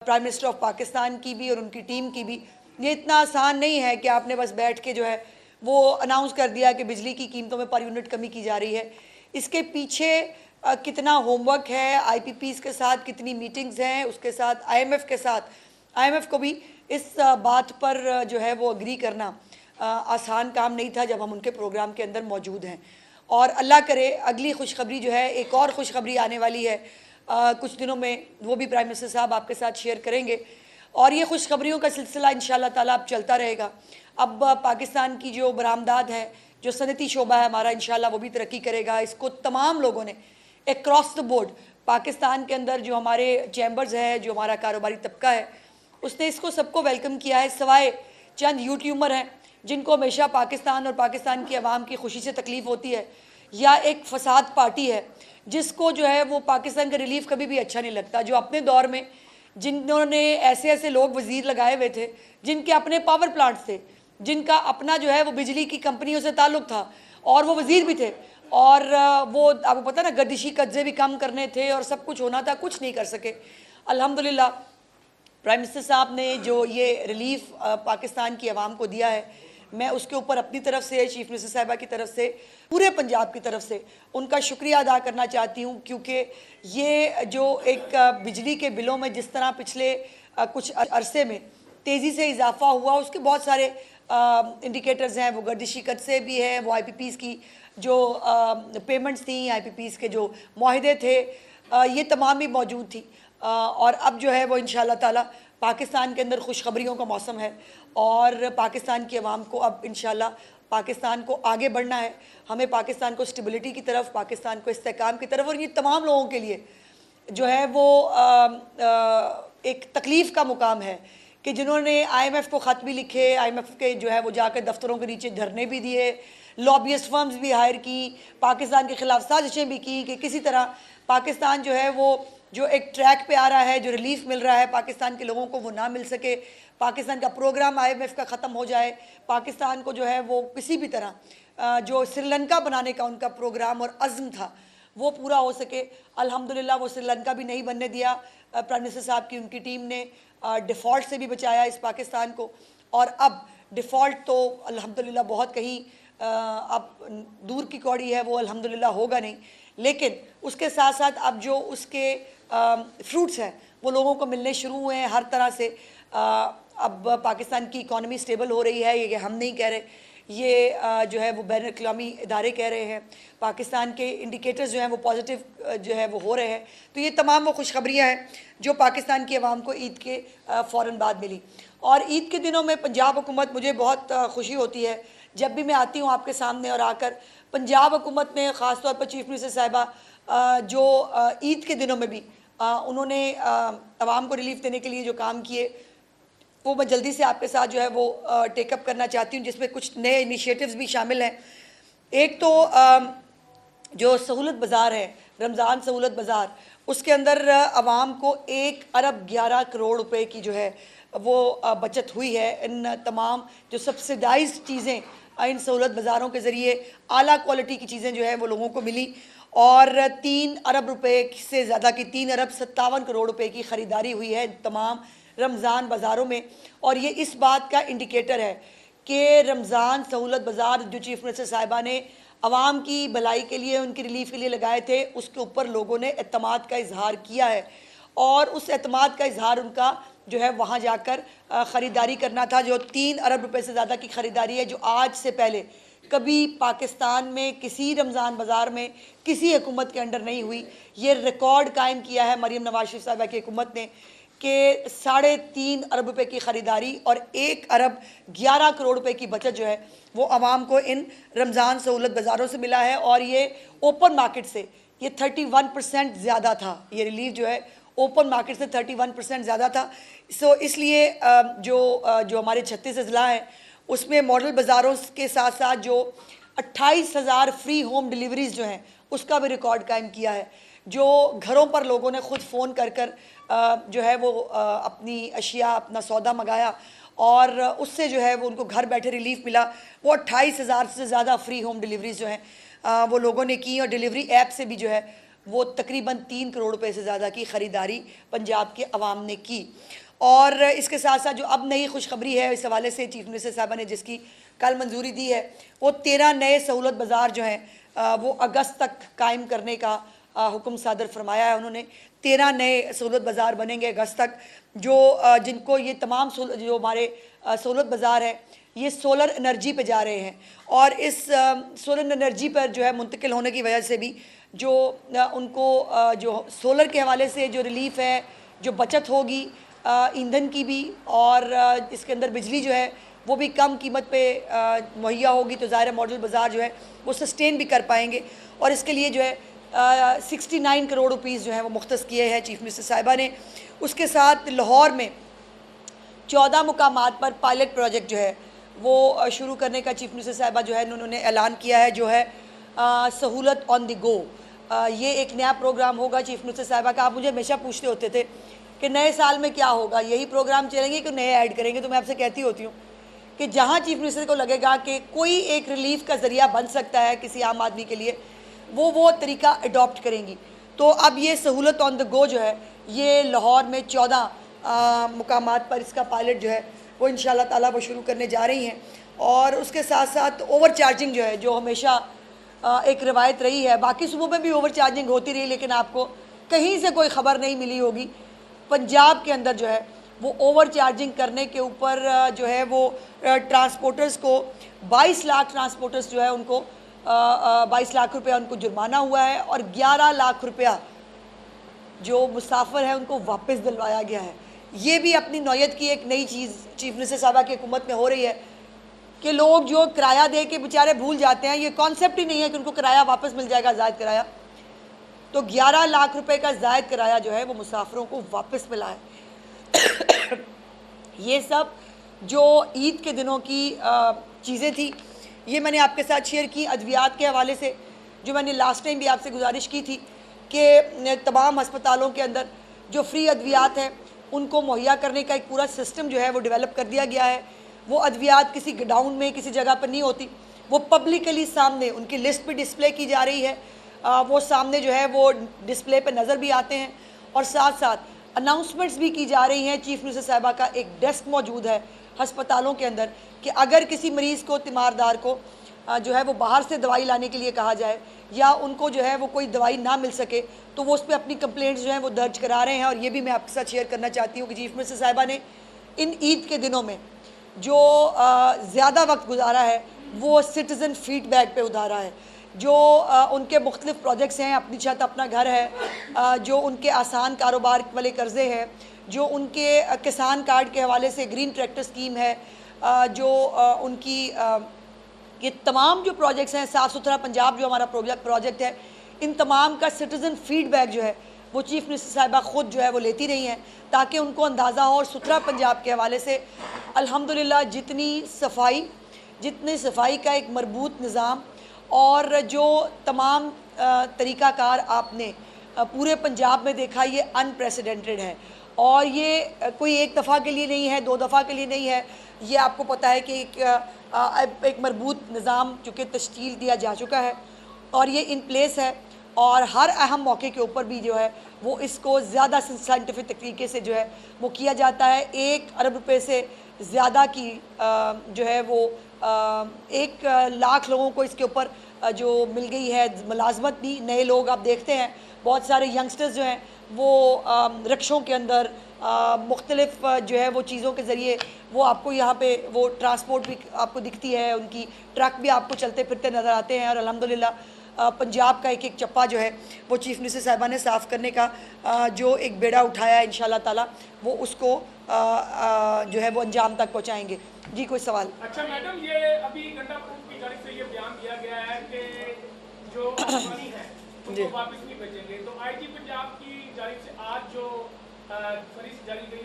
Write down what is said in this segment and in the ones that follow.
Prime minister of Pakistan की भी और उनकी टीम की भी। ये इतना आसान नहीं है कि आपने बस बैठ के जो है वो अनाउंस कर दिया कि बिजली की कीमतों में पर यूनिट कमी की जा रही है। इसके पीछे कितना होमवर्क है, आईपीपीज़ के साथ कितनी मीटिंग्स हैं, उसके साथ आईएमएफ के साथ, आईएमएफ को भी इस बात पर जो है वो अग्री करना आसान काम नहीं था जब हम उनके प्रोग्राम के अंदर मौजूद हैं। और अल्लाह करे अगली खुशखबरी जो है, एक और खुशखबरी आने वाली है कुछ दिनों में, वो भी प्राइम मिनिस्टर साहब आपके साथ शेयर करेंगे। और ये खुशखबरियों का सिलसिला इंशाअल्लाह ताला अब चलता रहेगा। अब पाकिस्तान की जो बरामदात है, जो सनती शोबा है हमारा, इंशाअल्लाह वो भी तरक्की करेगा। इसको तमाम लोगों ने अक्रॉस द बोर्ड पाकिस्तान के अंदर जो हमारे चैम्बर्स हैं, जो हमारा कारोबारी तबका है, उसने इसको सबको वेलकम किया है। सवाए चंद यूट्यूबर हैं जिनको हमेशा पाकिस्तान और पाकिस्तान की आवाम की खुशी से तकलीफ़ होती है, या एक फसाद पार्टी है जिसको जो है वो पाकिस्तान का रिलीफ कभी भी अच्छा नहीं लगता, जो अपने दौर में जिन्होंने ऐसे ऐसे लोग वज़ीर लगाए हुए थे जिनके अपने पावर प्लांट्स थे, जिनका अपना जो है वो बिजली की कंपनियों से ताल्लुक़ था और वो वज़ीर भी थे, और वो आपको पता ना गर्दिशी कब्जे भी कम करने थे और सब कुछ होना था, कुछ नहीं कर सके। अल्हम्दुलिल्लाह प्राइम मिनिस्टर साहब ने जो ये रिलीफ पाकिस्तान की आवाम को दिया है, मैं उसके ऊपर अपनी तरफ से, चीफ मिनिस्टर साहिबा की तरफ से, पूरे पंजाब की तरफ से उनका शुक्रिया अदा करना चाहती हूँ, क्योंकि ये जो एक बिजली के बिलों में जिस तरह पिछले कुछ अरसे में तेज़ी से इजाफा हुआ, उसके बहुत सारे इंडिकेटर्स हैं। वो गर्दिशी कद से भी है, वो आईपीपीज़ की जो पेमेंट्स थी, आईपीपीज़ के जो मुआहदे थे, ये तमाम भी मौजूद थी। और अब जो है वो इंशाअल्लाह ताला पाकिस्तान के अंदर खुशखबरियों का मौसम है और पाकिस्तान की आवाम को अब इंशाअल्लाह पाकिस्तान को आगे बढ़ना है। हमें पाकिस्तान को स्टेबिलिटी की तरफ, पाकिस्तान को इस्तेहकाम की तरफ, और ये तमाम लोगों के लिए जो है वो एक तकलीफ़ का मुकाम है कि जिन्होंने आईएमएफ को ख़त भी लिखे, आईएमएफ के जो है वो जाकर दफ्तरों के नीचे धरने भी दिए, लॉबियस्ट फर्म्स भी हायर की, पाकिस्तान के ख़िलाफ़ साजिशें भी की कि किसी तरह पाकिस्तान जो है वो जो एक ट्रैक पे आ रहा है, जो रिलीफ मिल रहा है पाकिस्तान के लोगों को, वो ना मिल सके, पाकिस्तान का प्रोग्राम आईएमएफ का ख़त्म हो जाए, पाकिस्तान को जो है वो किसी भी तरह जो श्रीलंका बनाने का उनका प्रोग्राम और अज़्म था वो पूरा हो सके। अल्हम्दुलिल्लाह वो श्रीलंका भी नहीं बनने दिया प्राइम मिनिस्टर साहब की उनकी टीम ने, डिफ़ॉल्ट से भी बचाया इस पाकिस्तान को। और अब डिफ़ॉल्ट तो अल्हम्दुलिल्लाह बहुत कहीं अब दूर की कौड़ी है, वो अल्हम्दुलिल्लाह होगा नहीं, लेकिन उसके साथ साथ अब जो उसके फ्रूट्स हैं वो लोगों को मिलने शुरू हुए हैं हर तरह से। अब पाकिस्तान की इकॉनमी स्टेबल हो रही है, ये हम नहीं कह रहे, ये जो है वो बैनुल-अक़वामी इदारे कह रहे हैं। पाकिस्तान के इंडिकेटर्स जो हैं वो पॉजिटिव जो है वो हो रहे हैं। तो ये तमाम वो खुशखबरियाँ हैं जो पाकिस्तान की आवाम को ईद के फ़ौरन बाद मिली। और ईद के दिनों में पंजाब हुकूमत, मुझे बहुत खुशी होती है जब भी मैं आती हूँ आपके सामने और आकर पंजाब हुकूमत ने ख़ास तौर पर चीफ मिनिस्टर साहिबा जो ईद के दिनों में भी उन्होंने आवाम को रिलीफ देने के लिए जो काम किए, वो मैं जल्दी से आपके साथ जो है वो टेकअप करना चाहती हूँ, जिसमें कुछ नए इनिशिएटिव्स भी शामिल हैं। एक तो जो सहूलत बाज़ार है, रमज़ान सहूलत बाज़ार, उसके अंदर आवाम को 1 अरब 11 करोड़ रुपए की जो है वो बचत हुई है। इन तमाम जो सब्सिडाइज्ड चीज़ें इन सहूलत बाज़ारों के ज़रिए आला क्वालिटी की चीज़ें जो है वो लोगों को मिली, और 3 अरब रुपए से ज़्यादा की 3 अरब 57 करोड़ रुपए की ख़रीदारी हुई है तमाम रमज़ान बाज़ारों में। और ये इस बात का इंडिकेटर है कि रमज़ान सहूलत बाज़ार जो चीफ मिनिस्टर साहिबा ने आवाम की भलाई के लिए, उनकी रिलीफ के लिए लगाए थे, उसके ऊपर लोगों ने एतमाद का इजहार किया है, और उस एतमाद का इजहार उनका जो है वहाँ जाकर ख़रीदारी करना था। जो 3 अरब रुपए से ज़्यादा की ख़रीदारी है, जो आज से पहले कभी पाकिस्तान में किसी रमज़ान बाज़ार में किसी हुकूमत के अंडर नहीं हुई। ये रिकॉर्ड कायम किया है मरीम नवाज शरीफ साहिबा की हुकूमत ने कि 3.5 अरब रुपए की ख़रीदारी और 1 अरब 11 करोड़ रुपए की बचत जो है वो आवाम को इन रमज़ान सहूलत बाज़ारों से मिला है। और ये ओपन मार्केट से ये 31% ज़्यादा था, ये रिलीफ जो है ओपन मार्केट से 31% ज़्यादा था। सो इसलिए जो हमारे 36 अज़ला हैं उसमें मॉडल बाज़ारों के साथ साथ जो 28,000 फ्री होम डिलीवरीज़ जो हैं उसका भी रिकॉर्ड कायम किया है। जो घरों पर लोगों ने ख़ुद फ़ोन कर कर जो है वो अपनी अशिया, अपना सौदा मंगाया, और उससे जो है वो उनको घर बैठे रिलीफ मिला। वो 28,000 से ज़्यादा फ्री होम डिलीवरीज़ जो हैं वो लोगों ने की, और डिलीवरी ऐप से भी जो है वो तकरीबन 3 करोड़ रुपए से ज़्यादा की ख़रीदारी पंजाब के अवाम ने की। और इसके साथ साथ जो अब नई खुशखबरी है इस हवाले से चीफ मिनिस्टर साहबा ने जिसकी कल मंजूरी दी है, वो 13 नए सहूलत बाज़ार जो हैं वो अगस्त तक कायम करने का हुक्म सादर फरमाया है उन्होंने। 13 नए सहूलत बाज़ार बनेंगे अगस्त तक, जो जिनको ये तमाम जो हमारे सहूलत बाज़ार है ये सोलर एनर्जी पे जा रहे हैं। और इस सोलर एनर्जी पर जो है मुंतकिल होने की वजह से भी जो उनको जो सोलर के हवाले से जो रिलीफ है, जो बचत होगी ईंधन की भी, और इसके अंदर बिजली जो है वो भी कम कीमत पे मुहैया होगी, तो ज़ाहिर मॉडल बाज़ार जो है वो सस्टेन भी कर पाएंगे। और इसके लिए जो है 69 करोड़ रुपीज़ जो है वो मुख्तस किए हैं चीफ मिनिस्टर साहिबा ने। उसके साथ लाहौर में 14 मुकामात पर पायलट प्रोजेक्ट जो है वो शुरू करने का चीफ मिनिस्टर साहिबा जो है उन्होंने ऐलान किया है, जो है सहूलत ऑन द गो। ये एक नया प्रोग्राम होगा चीफ मिनिस्टर साहिबा का। आप मुझे हमेशा पूछते होते थे कि नए साल में क्या होगा, यही प्रोग्राम चलेंगे कि नए ऐड करेंगे। तो मैं आपसे कहती होती हूँ कि जहाँ चीफ मिनिस्टर को लगेगा कि कोई एक रिलीफ का ज़रिया बन सकता है किसी आम आदमी के लिए, वो तरीका अडॉप्ट करेंगी। तो अब ये सहूलत ऑन द गो जो है ये लाहौर में 14 मुकामात पर इसका पायलट जो है वो इंशाल्लाह ताला वो शुरू करने जा रही हैं। और उसके साथ साथ ओवर चार्जिंग जो है, जो हमेशा एक रवायत रही है, बाकी सूबों में भी ओवर चार्जिंग होती रही, लेकिन आपको कहीं से कोई ख़बर नहीं मिली होगी। पंजाब के अंदर जो है वो ओवर चार्जिंग करने के ऊपर जो है वो ट्रांसपोर्टर्स को 22 लाख ट्रांसपोर्टर्स जो है उनको 22 लाख रुपया उनको जुर्माना हुआ है, और 11 लाख रुपया जो मुसाफिर है उनको वापस दिलवाया गया है। ये भी अपनी नौयत की एक नई चीज़ चीफ मिनिस्टर साहबा की हुकूमत में हो रही है कि लोग जो किराया दे के बेचारे भूल जाते हैं, ये कॉन्सेप्ट ही नहीं है कि उनको किराया वापस मिल जाएगा, ज़ायद किराया। तो 11 लाख रुपए का ज़ायद किराया जो है वो मुसाफिरों को वापस मिला है। ये सब जो ईद के दिनों की चीज़ें थी, ये मैंने आपके साथ शेयर की। अद्वियात के हवाले से जो मैंने लास्ट टाइम भी आपसे गुजारिश की थी कि तमाम अस्पतालों के अंदर जो फ्री अद्वियात हैं उनको मुहैया करने का एक पूरा सिस्टम जो है वो डेवलप कर दिया गया है। वो अद्वियात किसी गोडाउन में किसी जगह पर नहीं होती, वो पब्लिकली सामने उनकी लिस्ट पे डिस्प्ले की जा रही है। वो सामने जो है वो डिस्प्ले पे नज़र भी आते हैं, और साथ साथ अनाउंसमेंट्स भी की जा रही हैं। चीफ मिनिस्टर साहिबा का एक डेस्क मौजूद है हस्पतालों के अंदर कि अगर किसी मरीज़ को, तीमारदार को जो है वो बाहर से दवाई लाने के लिए कहा जाए, या उनको जो है वो कोई दवाई ना मिल सके, तो वो उस पर अपनी कंप्लेंट्स जो हैं वो दर्ज करा रहे हैं। और ये भी मैं आपके साथ शेयर करना चाहती हूँ कि चीफ मिनिस्टर साहिबा ने इन ईद के दिनों में जो ज़्यादा वक्त गुजारा है वो सिटीज़न फीडबैक पे उधारा है। जो उनके मुख्तलिफ प्रोजेक्ट्स हैं, अपनी छत अपना घर है, जो उनके आसान कारोबार वाले कर्ज़े हैं, जो उनके किसान कार्ड के हवाले से ग्रीन ट्रैक्टर स्कीम है, जो उनकी ये तमाम जो प्रोजेक्ट्स हैं, साफ़ सुथरा पंजाब जो हमारा प्रोजेक्ट है, इन तमाम का सिटीज़न फीडबैक जो है वो चीफ मिनिस्टर साहिबा ख़ुद जो है वो लेती रही हैं, ताकि उनको अंदाज़ा हो। और सुथरा पंजाब के हवाले से अल्हम्दुलिल्लाह जितनी सफाई का एक मरबूत निज़ाम, और जो तमाम तरीक़ाकार आपने पूरे पंजाब में देखा, ये अनप्रेसिडेंटेड है। और ये कोई एक दफ़ा के लिए नहीं है, 2 दफ़ा के लिए नहीं है। ये आपको पता है कि एक मरबूत निज़ाम चूँकि तश्कील दिया जा चुका है और ये इन प्लेस है, और हर अहम मौके के ऊपर भी जो है वो इसको ज़्यादा साइंटिफिक तरीके से जो है वो किया जाता है। 1 अरब रुपए से ज़्यादा की जो है वो 1 लाख लोगों को इसके ऊपर जो मिल गई है मुलाजमत भी। नए लोग आप देखते हैं, बहुत सारे यंगस्टर्स जो हैं वो रिक्शों के अंदर मुख्तलिफ जो है वो चीज़ों के ज़रिए वो आपको यहाँ पे वो ट्रांसपोर्ट भी आपको दिखती है, उनकी ट्रक भी आपको चलते फिरते नज़र आते हैं। और अल्हम्दुलिल्लाह पंजाब का एक एक चप्पा जो है वो चीफ मिनिस्टर साहिबा ने साफ़ करने का जो एक बेड़ा उठाया है, इंशाल्लाह ताला वो उसको जो है वो अंजाम तक पहुँचाएँगे। जी, कोई सवाल? अच्छा मैडम, ये अभी गंडापुर की जानिब से ये बयान दिया गया है कि जो अफगानी है उनको वापस नहीं भेजेंगे, तो आईजी पंजाब की जानिब से आज जो फरिश्त जारी की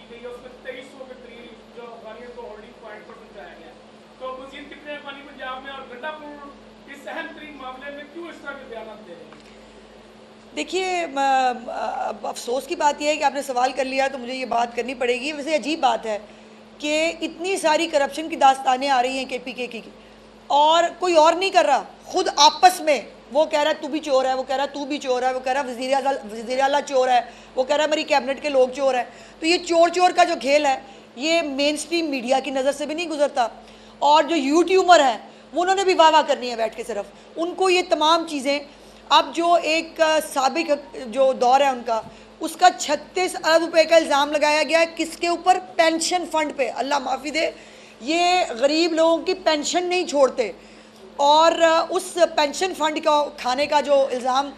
गई है उसमें 2300 के करीब जो अफगानियों को होल्डिंग पॉइंट पर पहुंचाया गया। तो मजीद कितने अफगानी पंजाब में और गंडापुर इस अहम तरीन मामले में क्यों इस तरह के बयान दे रहे हैं? देखिए, अफसोस की बात यह है कि आपने सवाल कर लिया तो मुझे ये बात करनी पड़ेगी। वैसे अजीब बात है कि इतनी सारी करप्शन की दास्तानें आ रही हैं KPK की, और कोई और नहीं कर रहा, खुद आपस में वो कह रहा है तू भी चोर है, वो कह रहा है तू भी चोर है, वो कह रहा है वज़ीर आला चोर है, वो कह रहा है मेरी कैबिनेट के लोग चोर हैं। तो ये चोर चोर का जो खेल है ये मेन स्ट्रीम मीडिया की नज़र से भी नहीं गुजरता। और जो यूट्यूबर हैं वो उन्होंने भी वाह वाह करनी है बैठ के, सिर्फ उनको ये तमाम चीज़ें। अब जो एक साबिक जो दौर है उनका, उसका 36 अरब रुपए का इल्ज़ाम लगाया गया है किसके ऊपर? पेंशन फंड पे। अल्लाह माफ़ी दे, ये गरीब लोगों की पेंशन नहीं छोड़ते। और उस पेंशन फंड का खाने का जो इल्ज़ाम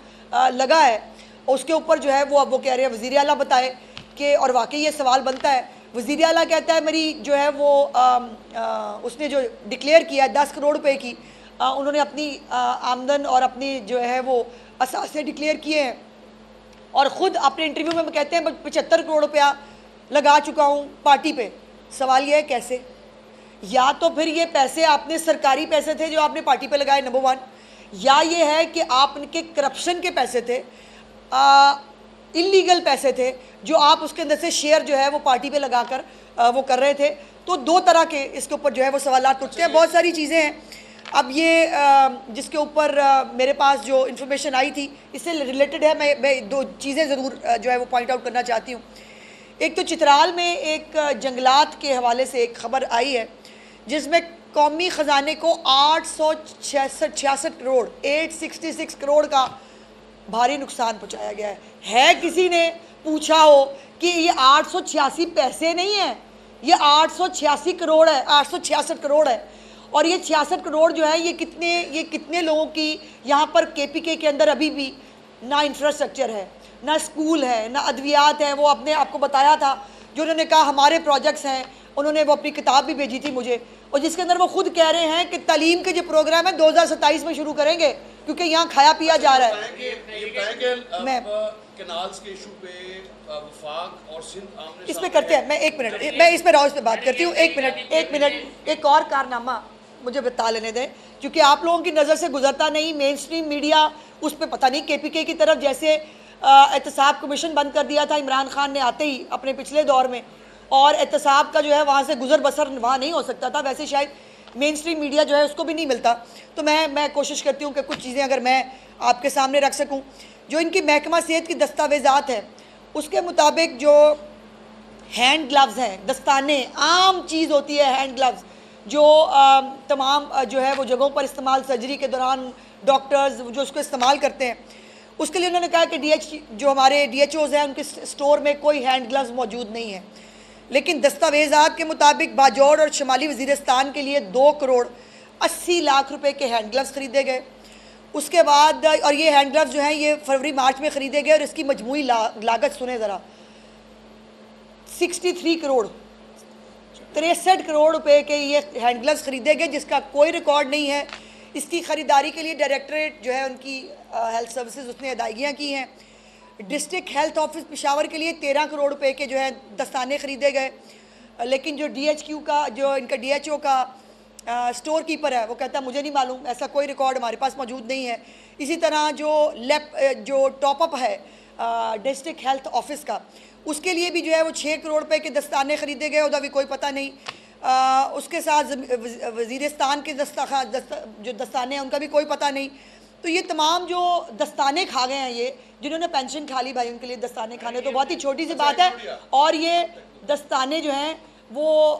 लगा है उसके ऊपर जो है वो अब वो कह रहे हैं वज़ीर आला बताए कि, और वाकई ये सवाल बनता है, वज़ीर आला कहता है मेरी जो है वो उसने जो डिक्लेयर किया है 10 करोड़ रुपए की, उन्होंने अपनी आमदन और अपनी जो है वो असासे डिक्लेयर किए हैं, और ख़ुद अपने इंटरव्यू में कहते हैं 75 करोड़ रुपया लगा चुका हूँ पार्टी पे। सवाल ये है कैसे? या तो फिर ये पैसे आपने सरकारी पैसे थे जो आपने पार्टी पे लगाए, नंबर 1, या ये है कि आपके करप्शन के पैसे थे, इलीगल पैसे थे जो आप उसके अंदर से शेयर जो है वो पार्टी पे लगाकर वो कर रहे थे। तो दो तरह के इसके ऊपर जो है वो सवालात उठते हैं। बहुत सारी चीज़ें हैं। अब ये जिसके ऊपर मेरे पास जो इन्फॉर्मेशन आई थी इससे रिलेटेड है, मैं दो चीज़ें ज़रूर जो है वो पॉइंट आउट करना चाहती हूँ। एक तो चित्राल में एक जंगलात के हवाले से एक खबर आई है जिसमें कौमी ख़जाने को 866 करोड़ 866 करोड़ का भारी नुकसान पहुंचाया गया है। किसी ने पूछा हो कि ये 886 पैसे नहीं है, ये 886 करोड़ है, 866 करोड़ है। और ये 66 करोड़ जो है ये कितने लोगों की यहाँ पर केपीके के अंदर अभी भी ना इंफ्रास्ट्रक्चर है, ना स्कूल है, ना अद्वियात है। वो अपने आपको बताया था जो उन्होंने कहा हमारे प्रोजेक्ट्स हैं, उन्होंने वो अपनी किताब भी भेजी थी मुझे, और जिसके अंदर वो खुद कह रहे हैं कि तालीम के जो प्रोग्राम है 2027 में शुरू करेंगे क्योंकि यहाँ खाया पिया जा रहा है। मैं कैनाल्स के इशू पे वफाक और सिंध आमने इस पे करते हैं, मैं 1 मिनट, मैं इस पे राव इस पे बात करती हूँ। 1 मिनट एक और कारनामा मुझे बता लेने दें, क्योंकि आप लोगों की नज़र से गुजरता नहीं। मेन स्ट्रीम मीडिया उस पर पता नहीं केपीके की तरफ, जैसे एहतसाब कमीशन बंद कर दिया था इमरान खान ने आते ही अपने पिछले दौर में, और एहतसाब का जो है वहाँ से गुजर बसर वहाँ नहीं हो सकता था, वैसे शायद मेन स्ट्रीम मीडिया जो है उसको भी नहीं मिलता। तो मैं कोशिश करती हूँ कि कुछ चीज़ें अगर मैं आपके सामने रख सकूँ। जो इनकी महकमा सेहत की दस्तावेज़ात हैं उसके मुताबिक जो हैंड ग्लव्स हैं, दस्ताने, आम चीज़ होती है हैंड ग्लव्स, जो तमाम जो है वो जगहों पर इस्तेमाल, सर्जरी के दौरान डॉक्टर्स जो उसको इस्तेमाल करते हैं, उसके लिए उन्होंने कहा कि जो हमारे DHOs हैं उनके स्टोर में कोई हैंड ग्लव्स मौजूद नहीं है। लेकिन दस्तावेज़ात के मुताबिक बाजौड़ और शुमाली वज़ीरिस्तान के लिए 2 करोड़ 80 लाख रुपए के हैंड ग्लव्स ख़रीदे गए। उसके बाद, और ये हैंड ग्लव्स जो हैं ये फरवरी मार्च में ख़रीदे गए, और इसकी मजमूई लागत सुने ज़रा, 63 करोड़ 63 करोड़ रुपए के ये हैंड ग्लव्स ख़रीदे गए, जिसका कोई रिकॉर्ड नहीं है। इसकी ख़रीदारी के लिए डायरेक्टरेट जो है उनकी हेल्थ सर्विसेज उसने अदायगियाँ की हैं। डिस्ट्रिक्ट हेल्थ ऑफिस पेशावर के लिए 13 करोड़ रुपए के जो है दस्ताने ख़रीदे गए। लेकिन जो DHQ का, जो इनका DHO का स्टोर कीपर है वो कहता है मुझे नहीं मालूम, ऐसा कोई रिकॉर्ड हमारे पास मौजूद नहीं है। इसी तरह जो टॉपअप है डिस्ट्रिक्ट हेल्थ ऑफिस का, उसके लिए भी जो है वो 6 करोड़ रुपए के दस्ताने ख़रीदे गए, उसका भी कोई पता नहीं। उसके साथ वज़ीरिस्तान के जो दस्ताने हैं उनका भी कोई पता नहीं। तो ये तमाम जो दस्ताने खा गए हैं, ये जिन्होंने पेंशन खा ली भाई उनके लिए दस्ताने खाने तो बहुत ही छोटी सी बात है। और ये दस्ताने जो हैं वो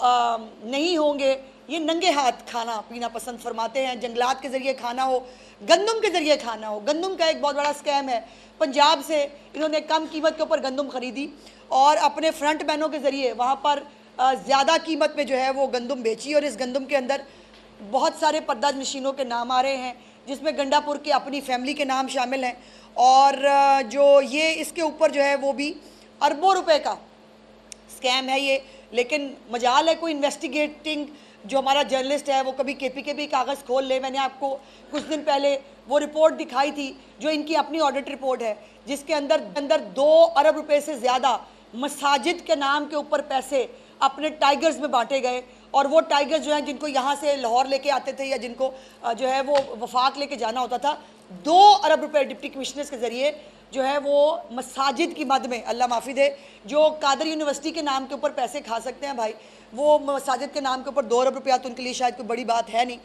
नहीं होंगे, ये नंगे हाथ खाना पीना पसंद फरमाते हैं। जंगलात के ज़रिए खाना हो, गंदम के ज़रिए खाना हो। गंदम का एक बहुत बड़ा स्कैम है, पंजाब से इन्होंने कम कीमत के ऊपर गंदम ख़रीदी और अपने फ्रंट मैनों के ज़रिए वहाँ पर ज़्यादा कीमत में जो है वो गंदम बेची, और इस गंदम के अंदर बहुत सारे पर्दा नशीनों के नाम आ रहे हैं, जिसमें गंडापुर की अपनी फैमिली के नाम शामिल हैं। और जो ये इसके ऊपर जो है वो भी अरबों रुपए का स्कैम है ये। लेकिन मजाल है कोई इन्वेस्टिगेटिंग जो हमारा जर्नलिस्ट है वो कभी केपीके भी कागज़ खोल ले। मैंने आपको कुछ दिन पहले वो रिपोर्ट दिखाई थी जो इनकी अपनी ऑडिट रिपोर्ट है, जिसके अंदर 2 अरब रुपए से ज़्यादा मसाजिद के नाम के ऊपर पैसे अपने टाइगर्स में बांटे गए। और वो टाइगर्स जो हैं जिनको यहाँ से लाहौर लेके आते थे या जिनको जो है वो वफाक लेके जाना होता था, 2 अरब रुपए डिप्टी कमिश्नर्स के ज़रिए जो है वो मसाजिद की मद में, अल्लाह माफ़ी दे, जो कादर यूनिवर्सिटी के नाम के ऊपर पैसे खा सकते हैं भाई, वो मसाजिद के नाम के ऊपर 2 अरब रुपया तो उनके लिए शायद कोई बड़ी बात है नहीं।